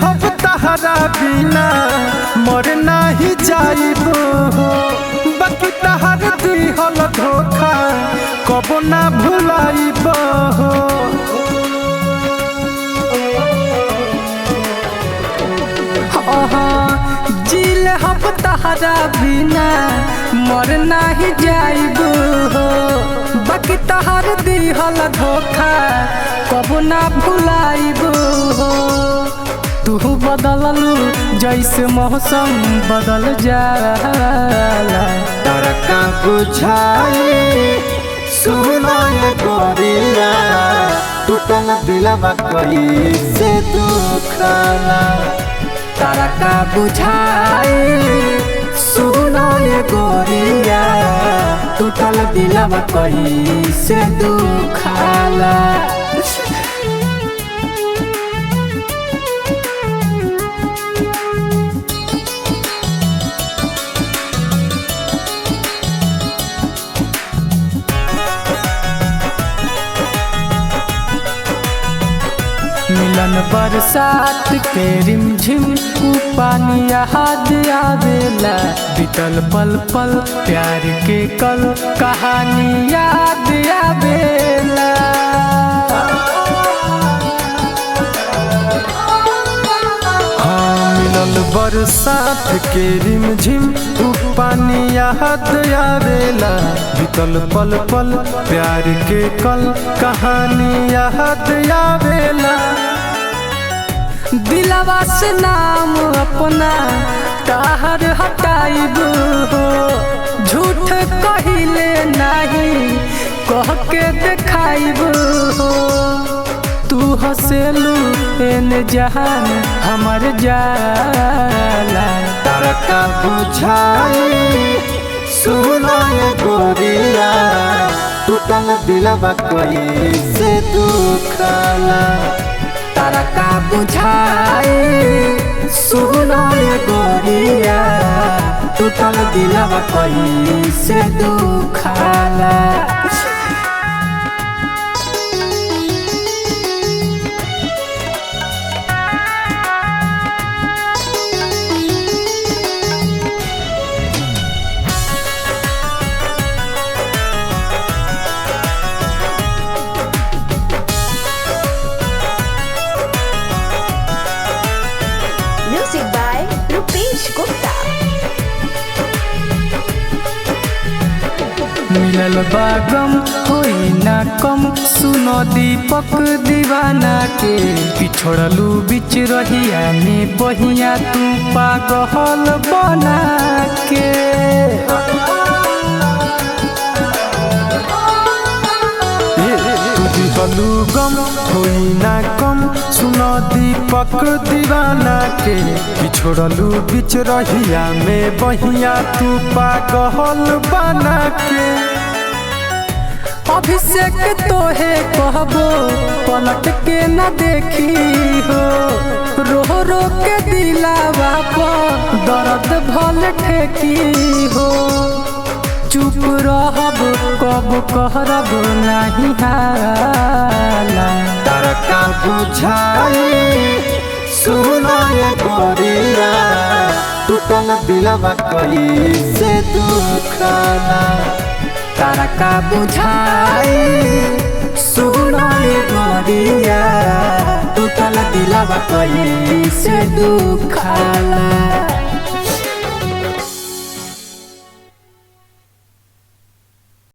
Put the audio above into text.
हम तहरा बिना मर नाही जाइबो बाकी तहर दिहल धोखा कबो ना भुलाइबो जिल हम तहरा बिना मर नाही जाइबो बाकी तहर दिहल धोखा कबो ना भुलाइबो तू बदललू जैसे मौसम बदल जाला तारा का बुझाई सुनो ये गोरिया टूटल दिलवा कैसे दुखाला तारा का बुझाई सुनो ये गोरिया टूटल दिलवा कैसे दुखाला मिलन बरसात के रिमझिम पानी याद आवेला बीतल पल पल प्यार के कल कहानी याद आवेला हाँ मिलन बरसात के रिमझिम पानी याद आवेला बीतल पल पल प्यार के कल कहानी याद आवेला दिलवा से नाम अपना ताहर हटाइबो झूठ कहिले नहीं कह के देखाइबो तू हंसेलू एने जहान हमर जाला तारा का बुझाई सुनो ये गोरिया टूटल दिलवा कैसे दुखाला तारा का बुझाई सुनो ये गोरिया टूटल दिलवा कैसे दुखाला Music by Rupesh Gupta. मिलल बागम होई ना कम सुनो दीपक दीवाना के पिछड़लू बिच रहिया में बहिया तू पागल बना के दिहलू गम होई ना कम सुनो दीपक दीवाना के पिछड़लू बिच रहिया में बहिया तू पागल बना के अभिषेक तोहे कहबो पलट के न देखी हो रो रो के दिलावा पर दर्द भल ठेकी हो चुप रहब कब कहरब नहीं हाला तारा का बुझाई सुनो ये गोरिया टूटल दिलवा कैसे दुखाला तारा का बुझाई सुनो ये गोरिया टूटल दिलवा कैसे दुखाला।